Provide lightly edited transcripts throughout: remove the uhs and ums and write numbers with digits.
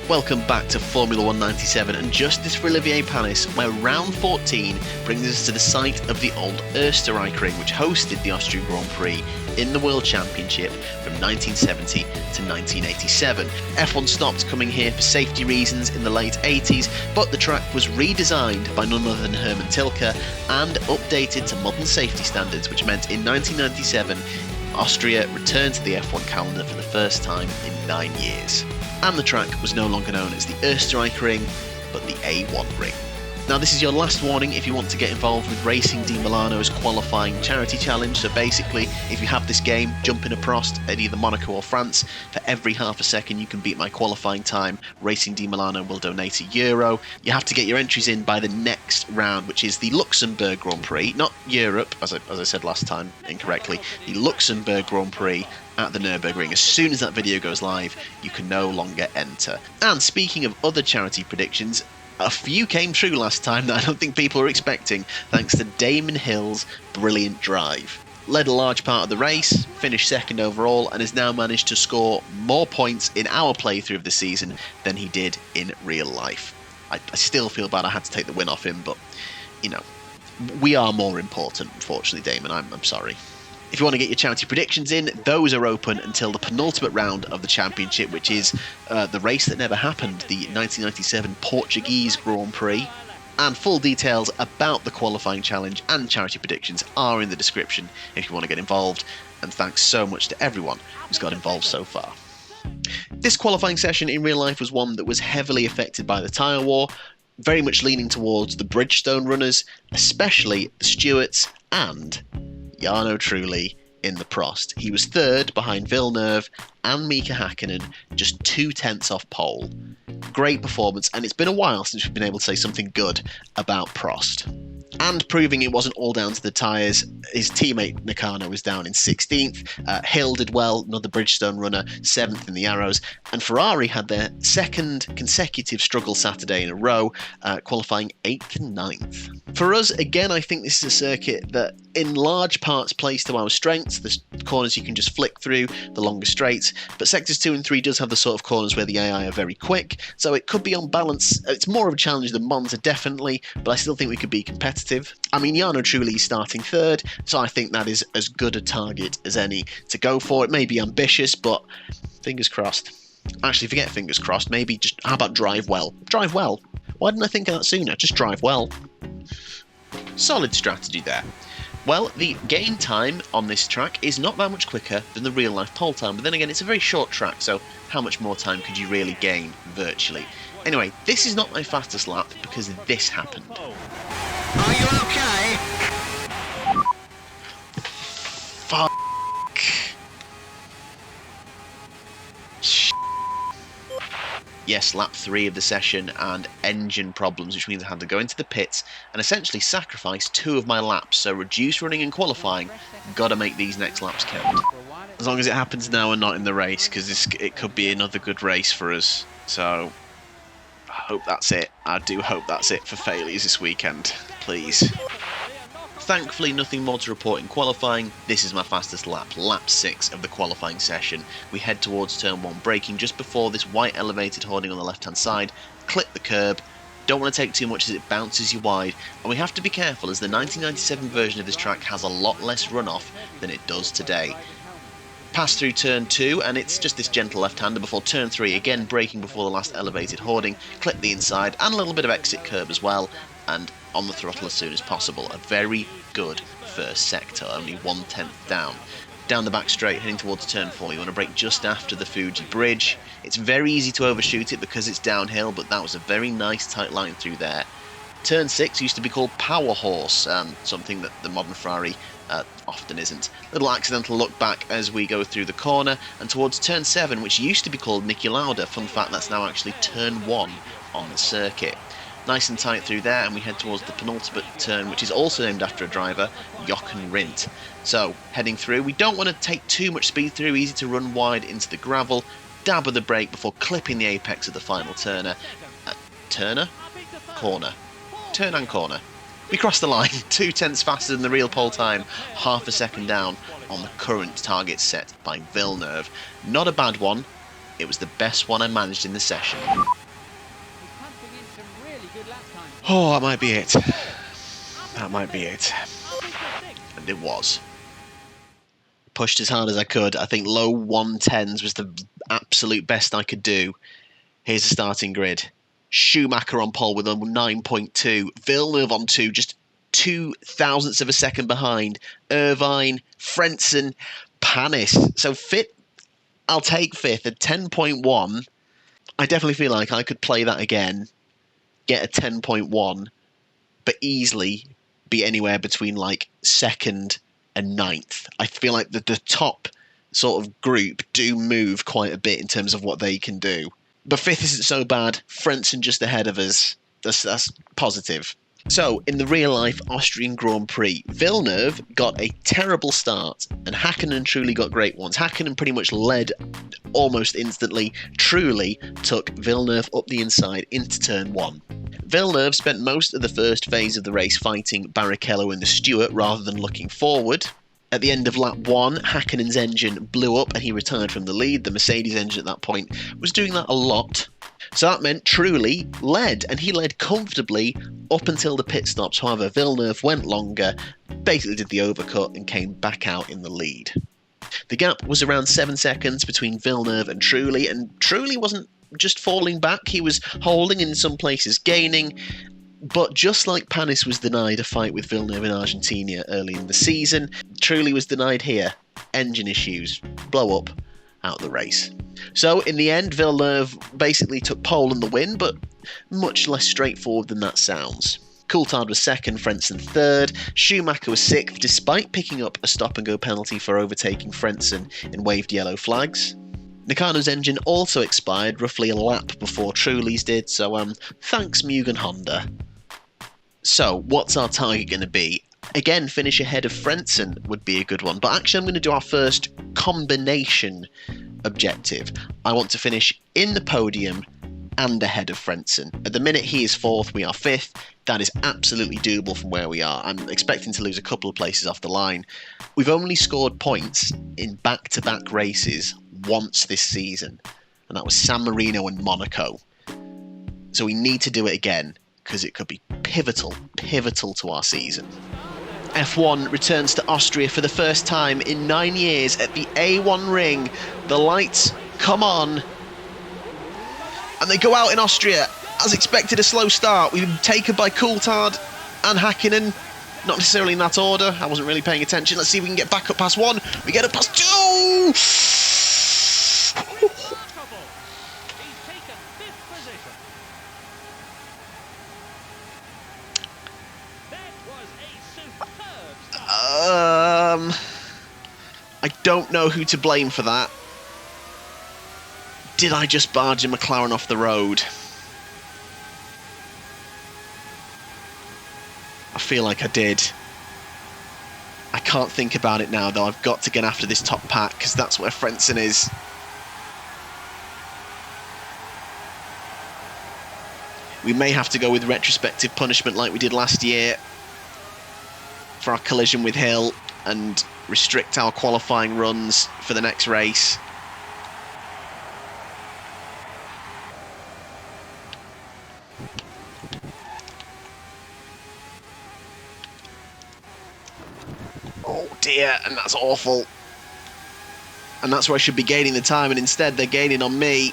Welcome back to Formula 197 and Justice for Olivier Panis, where round 14 brings us to the site of the old Österreichring, which hosted the Austrian Grand Prix in the World Championship from 1970 to 1987. F1 stopped coming here for safety reasons in the late 80s, but the track was redesigned by none other than Hermann Tilke and updated to modern safety standards, which meant in 1997 Austria returned to the F1 calendar for the first time in 9 years. And the track was no longer known as the Österreichring, but the A1 Ring. Now this is your last warning if you want to get involved with Racing di Milano's qualifying charity challenge. So basically, if you have this game, jump in a Prost at either Monaco or France. For every half a second you can beat my qualifying time, Racing di Milano will donate €1. You have to get your entries in by the next round, which is the Luxembourg Grand Prix, not Europe, as I said last time incorrectly, the Luxembourg Grand Prix at the Nürburgring. As soon as that video goes live, you can no longer enter. And speaking of other charity predictions, a few came true last time that I don't think people were expecting, thanks to Damon Hill's brilliant drive. Led a large part of the race, finished second overall, and has now managed to score more points in our playthrough of the season than he did in real life. I still feel bad I had to take the win off him, but, you know, we are more important, unfortunately, Damon. I'm sorry. If you want to get your charity predictions in, those are open until the penultimate round of the championship, which is the race that never happened, the 1997 Portuguese Grand Prix. And full details about the qualifying challenge and charity predictions are in the description if you want to get involved. And thanks so much to everyone who's got involved so far. This qualifying session in real life was one that was heavily affected by the tyre war, very much leaning towards the Bridgestone runners, especially the Stewards and Jarno Trulli in the Prost. He was third behind Villeneuve and Mika Hakkinen, just 2/10 off pole. Great performance, and it's been a while since we've been able to say something good about Prost. And proving it wasn't all down to the tyres, his teammate Nakano was down in 16th. Hill did well, another Bridgestone runner, 7th in the Arrows. And Ferrari had their second consecutive struggle Saturday in a row, qualifying 8th and 9th. For us, again, I think this is a circuit that in large parts plays to our strengths. The corners you can just flick through, the longer straights. But sectors 2 and 3 does have the sort of corners where the AI are very quick. So it could be on balance. It's more of a challenge than Monza, definitely. But I still think we could be competitive. I mean, Jarno Trulli is starting third, so I think that is as good a target as any to go for. It may be ambitious, but fingers crossed. Actually, forget fingers crossed. Maybe just, how about drive well? Drive well. Why didn't I think of that sooner? Just drive well. Solid strategy there. Well, the gain time on this track is not that much quicker than the real-life pole time, but then again, it's a very short track, so how much more time could you really gain virtually? Anyway, this is not my fastest lap because this happened. Are you okay? Fuck. Yes, lap 3 of the session and engine problems, which means I had to go into the pits and essentially sacrifice 2 of my laps. So reduce running and qualifying, gotta make these next laps count. As long as it happens now and not in the race, because it could be another good race for us. So I hope that's it. I do hope that's it for failures this weekend, please. Thankfully, nothing more to report in qualifying. This is my fastest lap, lap 6 of the qualifying session. We head towards turn 1, braking just before this white elevated hoarding on the left-hand side, clip the curb. Don't want to take too much as it bounces you wide, and we have to be careful as the 1997 version of this track has a lot less runoff than it does today. Pass through turn 2, and it's just this gentle left-hander before turn 3, again braking before the last elevated hoarding, clip the inside, and a little bit of exit curb as well, and on the throttle as soon as possible. A very good first sector, only 1/10 down. Down the back straight, heading towards turn 4, you want to brake just after the Fuji bridge. It's very easy to overshoot it because it's downhill, but that was a very nice tight line through there. Turn 6 used to be called Power Horse, something that the modern Ferrari often isn't. Little accidental look back as we go through the corner, and towards turn 7, which used to be called Niki Lauda. Fun fact, that's now actually turn 1 on the circuit. Nice and tight through there, and we head towards the penultimate turn, which is also named after a driver, Jochen Rindt. So, heading through, we don't want to take too much speed through, easy to run wide into the gravel, dab of the brake before clipping the apex of the final turner. Corner. Turn and corner. We crossed the line, 2/10 faster than the real pole time, half a second down on the current target set by Villeneuve. Not a bad one, It was the best one I managed in the session. Oh, that might be it. That might be it. And it was. Pushed as hard as I could. I think low 110s was the absolute best I could do. Here's the starting grid. Schumacher on pole with a 9.2. Villeneuve on 2, just 0.02 of a second behind. Irvine, Frentzen, Panis. So I'll take fifth at 10.1. I definitely feel like I could play that again, get a 10.1, but easily be anywhere between like second and ninth. I feel like the top sort of group do move quite a bit in terms of what they can do. But fifth isn't so bad. Frentzen just ahead of us. That's positive. So, in the real-life Austrian Grand Prix, Villeneuve got a terrible start, and Häkkinen and Trulli got great ones. Häkkinen pretty much led almost instantly. Trulli took Villeneuve up the inside into turn 1. Villeneuve spent most of the first phase of the race fighting Barrichello and the Stewart rather than looking forward. At the end of lap 1, Häkkinen's engine blew up and he retired from the lead. The Mercedes engine at that point was doing that a lot. So that meant Trulli led, and he led comfortably up until the pit stops. However, Villeneuve went longer, basically did the overcut, and came back out in the lead. The gap was around 7 seconds between Villeneuve and Trulli wasn't just falling back, he was holding, in some places gaining. But just like Panis was denied a fight with Villeneuve in Argentina early in the season, Trulli was denied here. Engine issues, blow up, out of the race. So in the end, Villeneuve basically took pole and the win, but much less straightforward than that sounds. Coulthard was second, Frentzen third, Schumacher was sixth, despite picking up a stop-and-go penalty for overtaking Frentzen in waved yellow flags. Nakano's engine also expired roughly a lap before Trulli's did, so thanks Mugen Honda. So, what's our target going to be? Again, finish ahead of Frentzen would be a good one, but actually I'm going to do our first combination objective. I want to finish in the podium and ahead of Frentzen. At the minute he is fourth, we are fifth. That is absolutely doable from where we are. I'm expecting to lose a couple of places off the line. We've only scored points in back-to-back races once this season, and that was San Marino and Monaco. So we need to do it again, because it could be pivotal to our season. F1 returns to Austria for the first time in 9 years at the A1 ring. The lights come on, and they go out in Austria. As expected, a slow start. We've been taken by Coulthard and Häkkinen. Not necessarily in that order. I wasn't really paying attention. Let's see if we can get back up past 1. We get up past 2! I don't know who to blame for that. Did I just barge a McLaren off the road? I feel like I did. I can't think about it now, though. I've got to get after this top pack, because that's where Frentzen is. We may have to go with retrospective punishment like we did last year for our collision with Hill and restrict our qualifying runs for the next race. Oh dear, and that's awful. And that's where I should be gaining the time, and instead they're gaining on me.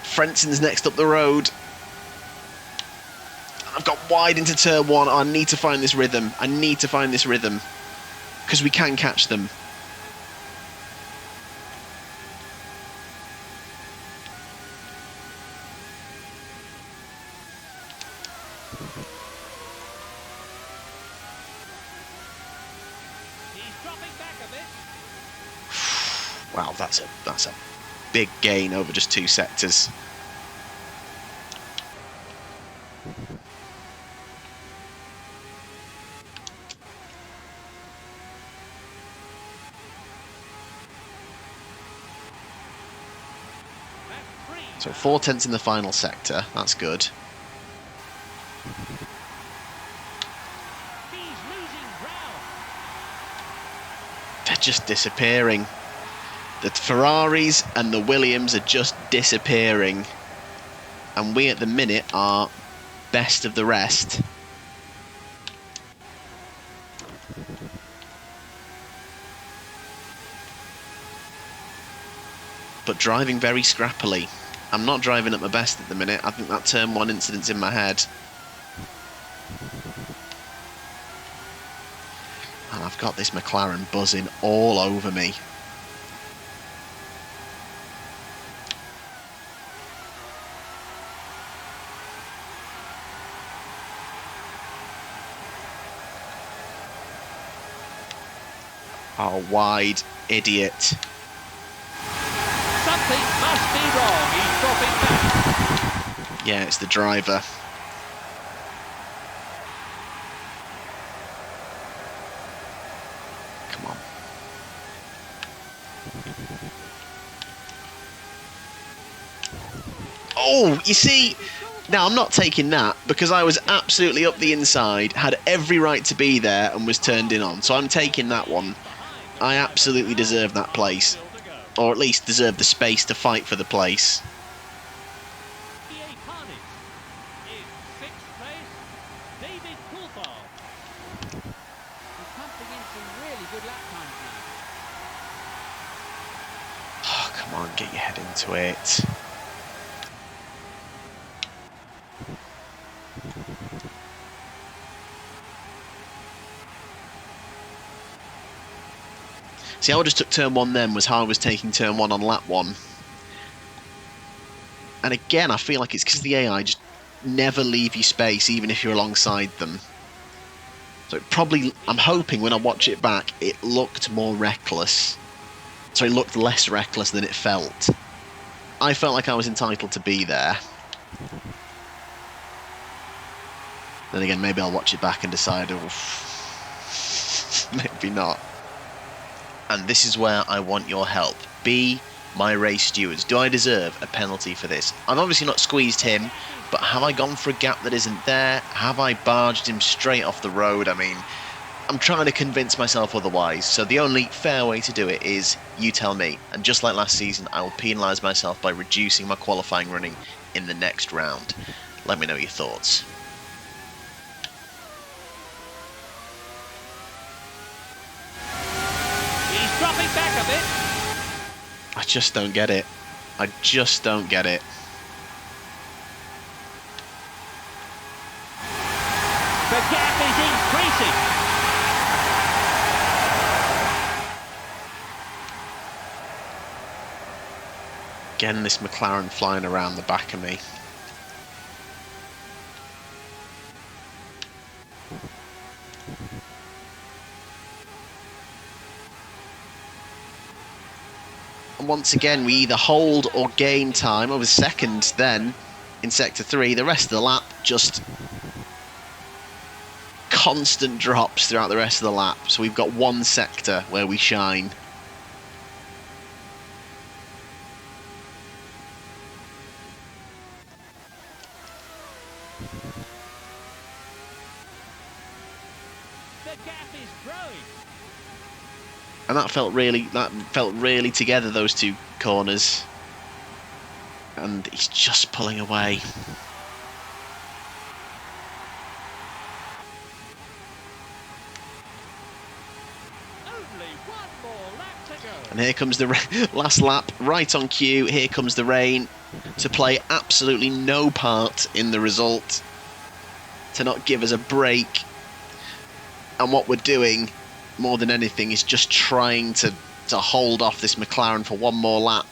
Frentzen's next up the road. I've got wide into turn 1. I need to find this rhythm. I need to find this rhythm, because we can catch them. Wow, that's a big gain over just 2 sectors. So 4 tenths in the final sector, that's good. They're just disappearing. The Ferraris and the Williams are just disappearing. And we at the minute are best of the rest. But driving very scrappily. I'm not driving at my best at the minute. I think that turn 1 incident's in my head. And I've got this McLaren buzzing all over me. Oh, wide, idiot. Something must be wrong. He's dropping back. Yeah, it's the driver. Come on. Oh, you see, now I'm not taking that because I was absolutely up the inside, had every right to be there and was turned in on. So I'm taking that one. I absolutely deserve that place. Or at least deserve the space to fight for the place. Olivier Panis in 6th place. David Coulthard. He's pumping in some really good lap times now. Oh, come on, get your head into it. See, how I just took turn 1 then was how I was taking turn 1 on lap 1. And again, I feel like it's because the AI just never leave you space, even if you're alongside them. So it probably, I'm hoping when I watch it back, it looked more reckless. So it looked less reckless than it felt. I felt like I was entitled to be there. Then again, maybe I'll watch it back and decide, oh, maybe not. And this is where I want your help. Be my race stewards. Do I deserve a penalty for this? I've obviously not squeezed him, but have I gone for a gap that isn't there? Have I barged him straight off the road? I mean, I'm trying to convince myself otherwise. So the only fair way to do it is you tell me. And just like last season, I will penalise myself by reducing my qualifying running in the next round. Let me know your thoughts. Dropping back a bit. I just don't get it. I just don't get it. The gap is increasing. Again, this McLaren flying around the back of me. And once again, we either hold or gain time. I was second then in Sector 3. The rest of the lap, just constant drops throughout the rest of the lap. So we've got one sector where we shine. The gap is growing. And that felt really together, those two corners. And he's just pulling away. Only one more lap to go. And here comes the last lap, right on cue. Here comes the rain to play absolutely no part in the result, to not give us a break. And what we're doing, more than anything, is just trying to hold off this McLaren for one more lap.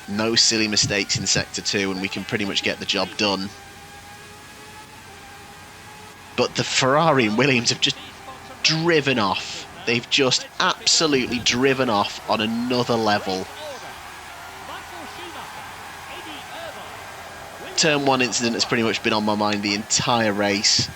No silly mistakes in Sector 2 and we can pretty much get the job done. But the Ferrari and Williams have just driven off. They've just absolutely driven off on another level. Turn 1 incident has pretty much been on my mind the entire race.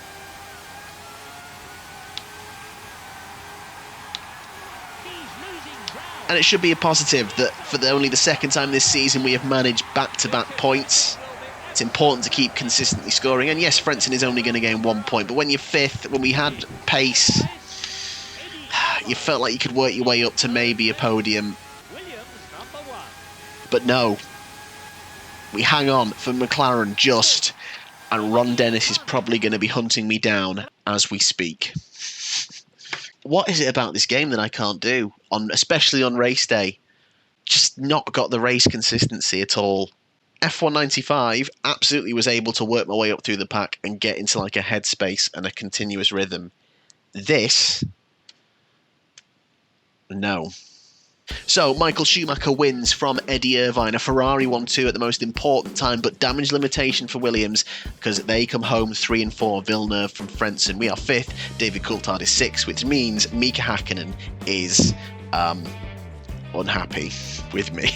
And it should be a positive that for only the second time this season we have managed back-to-back points. It's important to keep consistently scoring. And yes, Frentzen is only going to gain 1 point, but when you're fifth, when we had pace, you felt like you could work your way up to maybe a podium. Williams, number 1. But no. We hang on for McLaren just, and Ron Dennis is probably going to be hunting me down as we speak. What is it about this game that I can't do, especially on race day? Just not got the race consistency at all. F195 absolutely was able to work my way up through the pack and get into like a headspace and a continuous rhythm. This, no. So, Michael Schumacher wins from Eddie Irvine. A Ferrari 1-2 at the most important time, but damage limitation for Williams because they come home 3 and 4. Villeneuve from Frentzen. We are 5th. David Coulthard is 6th, which means Mika Hakkinen is unhappy with me.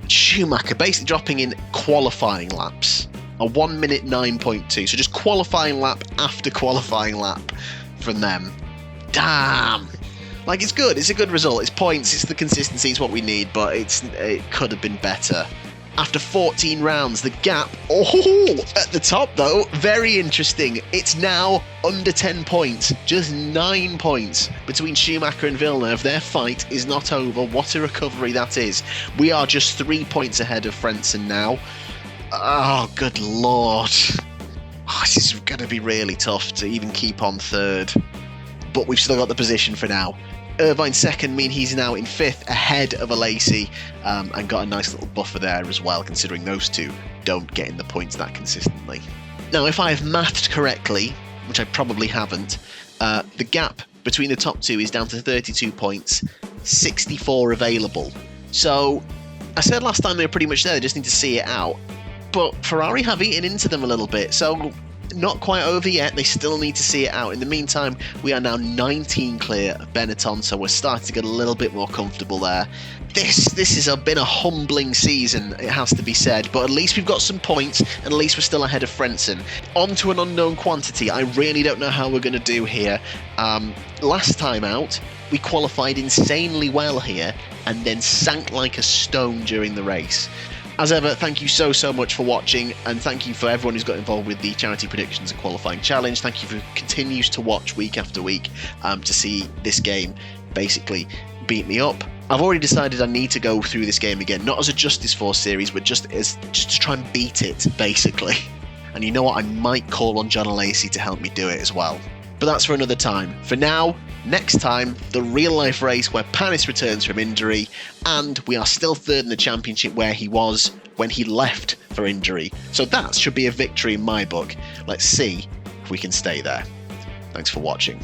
Schumacher basically dropping in qualifying laps. A 1 minute 9.2. So just qualifying lap after qualifying lap from them. Damn. Like, it's good. It's a good result. It's points. It's the consistency. It's what we need. But it could have been better. After 14 rounds, the gap, at the top, though, very interesting. It's now under 10 points. Just 9 points between Schumacher and Villeneuve. Their fight is not over. What a recovery that is. We are just 3 points ahead of Frentzen now. Oh, good lord. Oh, this is going to be really tough to even keep on third. But we've still got the position for now. Irvine second, mean he's now in 5th, ahead of Alesi, and got a nice little buffer there as well, considering those two don't get in the points that consistently. Now, if I have mathed correctly, which I probably haven't, the gap between the top two is down to 32 points, 64 available. So, I said last time they were pretty much there, they just need to see it out. But Ferrari have eaten into them a little bit, so not quite over yet. They still need to see it out. In the meantime, we are now 19 clear of Benetton, so we're starting to get a little bit more comfortable there. This has been a humbling season, it has to be said, but at least we've got some points, and at least we're still ahead of Frentzen. On to an unknown quantity. I really don't know how we're going to do here. Last time out, we qualified insanely well here, and then sank like a stone during the race. As ever, thank you so much for watching, and thank you for everyone who's got involved with the Charity Predictions and Qualifying Challenge. Thank you for continues to watch week after week to see this game basically beat me up. I've already decided I need to go through this game again, not as a Justice Force series, but just to try and beat it, basically. And you know what? I might call on John Alesi to help me do it as well. But that's for another time. For now, next time, the real-life race where Panis returns from injury, and we are still third in the championship where he was when he left for injury. So that should be a victory in my book. Let's see if we can stay there. Thanks for watching.